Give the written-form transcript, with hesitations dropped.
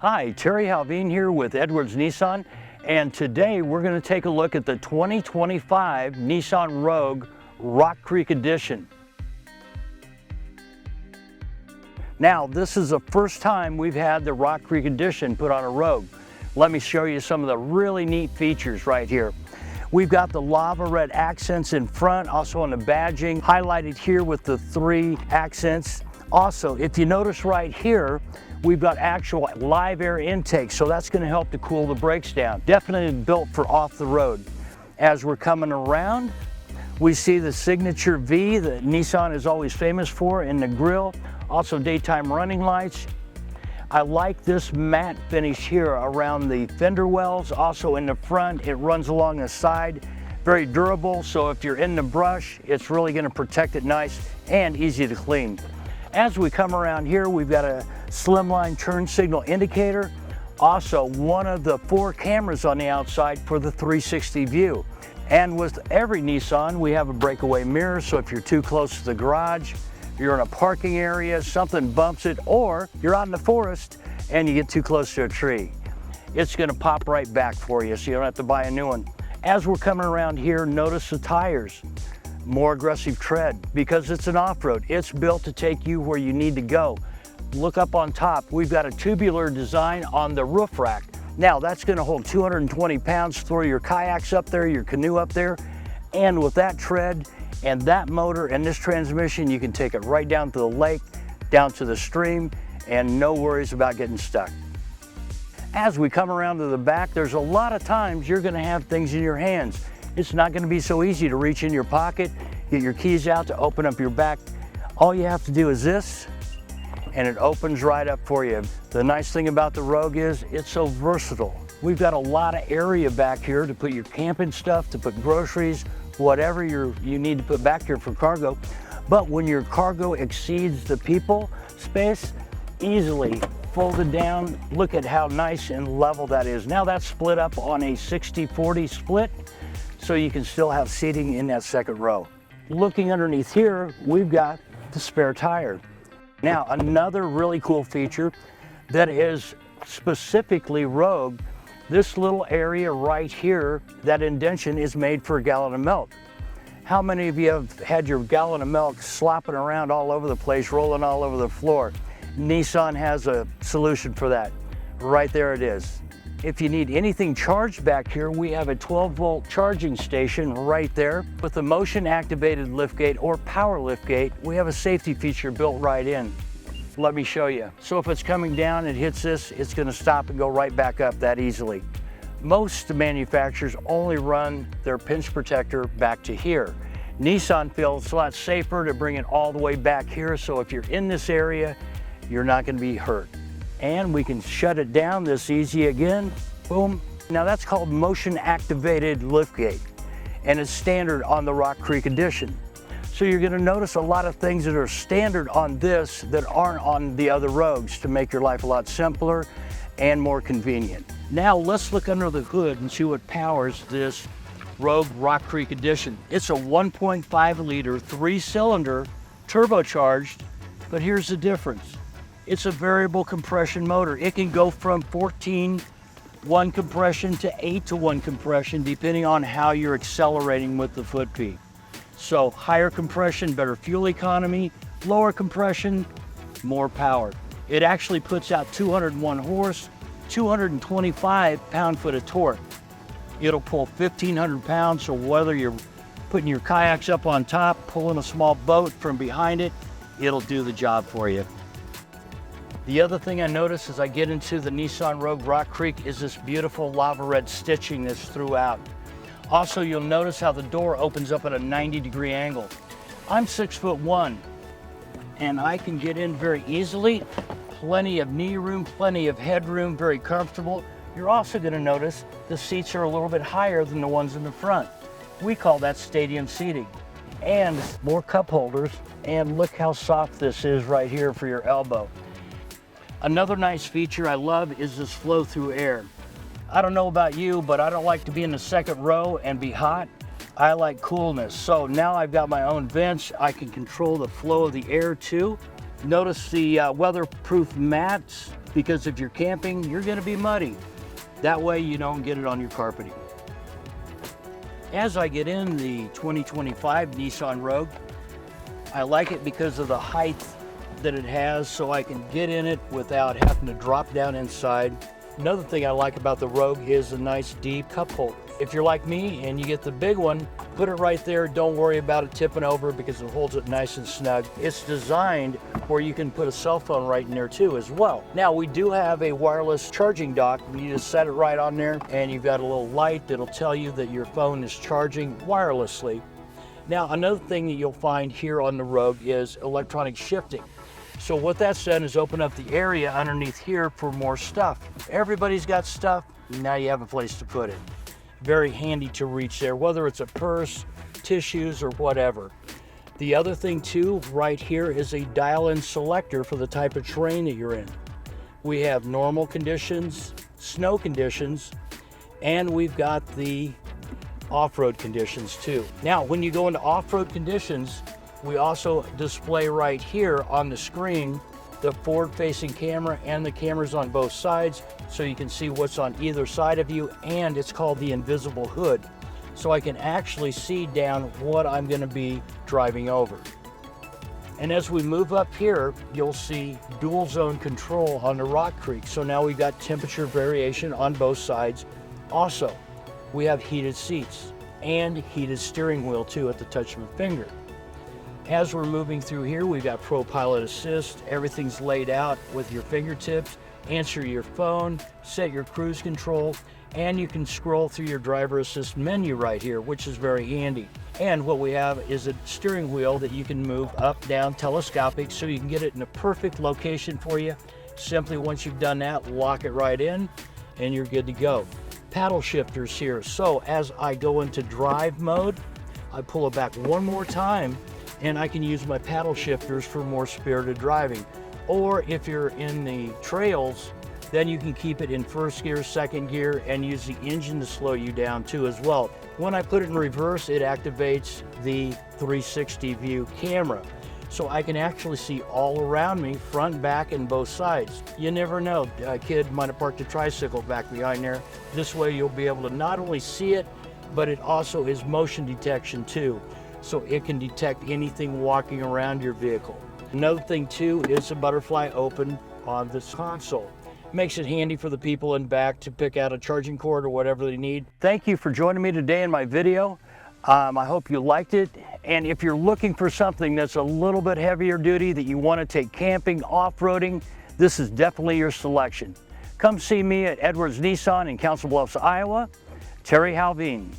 Hi, Terry Halvine here with Edwards Nissan, and today we're going to take a look at the 2025 Nissan Rogue Rock Creek Edition. Now, this is the first time we've had the Rock Creek Edition put on a Rogue. Let me show you some of the really neat features right here. We've got the lava red accents in front, also on the badging, highlighted here with the 3 accents. Also, if you notice right here, we've got actual live air intake, so that's going to help to cool the brakes down. Definitely built for off the road. As we're coming around, we see the signature V that Nissan is always famous for in the grille. Also daytime running lights. I like this matte finish here around the fender wells. Also in the front, it runs along the side. Very durable, so if you're in the brush, it's really going to protect it nice and easy to clean. As we come around here, we've got a slimline turn signal indicator. Also, one of the 4 cameras on the outside for the 360 view. And with every Nissan, we have a breakaway mirror, so if you're too close to the garage, you're in a parking area, something bumps it, or you're out in the forest and you get too close to a tree, it's gonna pop right back for you, so you don't have to buy a new one. As we're coming around here, notice the tires. More aggressive tread because it's an off-road. It's built to take you where you need to go. Look up on top, we've got a tubular design on the roof rack. Now that's going to hold 220 pounds, throw your kayaks up there, your canoe up there, and with that tread and that motor and this transmission, you can take it right down to the lake, down to the stream, and no worries about getting stuck. As we come around to the back, there's a lot of times you're going to have things in your hands. It's not going to be so easy to reach in your pocket, get your keys out to open up your back. All you have to do is this, and it opens right up for you. The nice thing about the Rogue is it's so versatile. We've got a lot of area back here to put your camping stuff, to put groceries, whatever you need to put back here for cargo. But when your cargo exceeds the people space, easily folded down. Look at how nice and level that is. Now that's split up on a 60-40 split, so you can still have seating in that second row. Looking underneath here, we've got the spare tire. Now, another really cool feature that is specifically Rogue, this little area right here, that indentation is made for a gallon of milk. How many of you have had your gallon of milk slopping around all over the place, rolling all over the floor? Nissan has a solution for that. Right there it is. If you need anything charged back here, we have a 12-volt charging station right there. With the motion-activated liftgate or power liftgate, we have a safety feature built right in. Let me show you. So if it's coming down, it hits this, it's going to stop and go right back up that easily. Most manufacturers only run their pinch protector back to here. Nissan feels it's a lot safer to bring it all the way back here, so if you're in this area, you're not going to be hurt. And we can shut it down this easy again, boom. Now that's called motion activated liftgate, and it's standard on the Rock Creek Edition. So you're gonna notice a lot of things that are standard on this that aren't on the other Rogues to make your life a lot simpler and more convenient. Now let's look under the hood and see what powers this Rogue Rock Creek Edition. It's a 1.5 liter, 3-cylinder, turbocharged, but here's the difference. It's a variable compression motor. It can go from 14:1 compression to 8:1 compression, depending on how you're accelerating with the foot peak. So higher compression, better fuel economy, lower compression, more power. It actually puts out 201 horse, 225 pound-foot of torque. It'll pull 1,500 pounds, so whether you're putting your kayaks up on top, pulling a small boat from behind it, it'll do the job for you. The other thing I notice as I get into the Nissan Rogue Rock Creek is this beautiful lava red stitching that's throughout. Also, you'll notice how the door opens up at a 90-degree angle. I'm 6'1", and I can get in very easily. Plenty of knee room, plenty of headroom, very comfortable. You're also going to notice the seats are a little bit higher than the ones in the front. We call that stadium seating. And more cup holders, and look how soft this is right here for your elbow. Another nice feature I love is this flow through air. I don't know about you, but I don't like to be in the second row and be hot. I like coolness. So now I've got my own vents. I can control the flow of the air too. Notice the weatherproof mats, because if you're camping, you're going to be muddy. That way you don't get it on your carpeting. As I get in the 2025 Nissan Rogue, I like it because of the height that it has, so I can get in it without having to drop down inside. Another thing I like about the Rogue is a nice deep cup holder. If you're like me and you get the big one, put it right there. Don't worry about it tipping over because it holds it nice and snug. It's designed where you can put a cell phone right in there too as well. Now we do have a wireless charging dock. You just set it right on there and you've got a little light that'll tell you that your phone is charging wirelessly. Now another thing that you'll find here on the Rogue is electronic shifting. So what that's done is open up the area underneath here for more stuff. Everybody's got stuff, now you have a place to put it. Very handy to reach there, whether it's a purse, tissues, or whatever. The other thing too, right here is a dial-in selector for the type of terrain that you're in. We have normal conditions, snow conditions, and we've got the off-road conditions too. Now, when you go into off-road conditions, we also display right here on the screen the forward-facing camera and the cameras on both sides, so you can see what's on either side of you, and it's called the invisible hood. So I can actually see down what I'm going to be driving over. And as we move up here, you'll see dual zone control on the Rock Creek. So now we've got temperature variation on both sides. Also, we have heated seats and heated steering wheel too at the touch of a finger. As we're moving through here, we've got Pro Pilot Assist. Everything's laid out with your fingertips. Answer your phone, set your cruise control, and you can scroll through your driver assist menu right here, which is very handy. And what we have is a steering wheel that you can move up, down, telescopic, so you can get it in a perfect location for you. Simply once you've done that, lock it right in, and you're good to go. Paddle shifters here. So as I go into drive mode, I pull it back one more time, and I can use my paddle shifters for more spirited driving. Or if you're in the trails, then you can keep it in first gear, second gear, and use the engine to slow you down too as well. When I put it in reverse, it activates the 360 view camera. So I can actually see all around me, front, back, and both sides. You never know, a kid might have parked a tricycle back behind there. This way you'll be able to not only see it, but it also is motion detection too. So it can detect anything walking around your vehicle. Another thing too is a butterfly open on this console. Makes it handy for the people in back to pick out a charging cord or whatever they need. Thank you for joining me today in my video. I hope you liked it. And if you're looking for something that's a little bit heavier duty that you want to take camping, off-roading, this is definitely your selection. Come see me at Edwards Nissan in Council Bluffs, Iowa. Terry Halveen.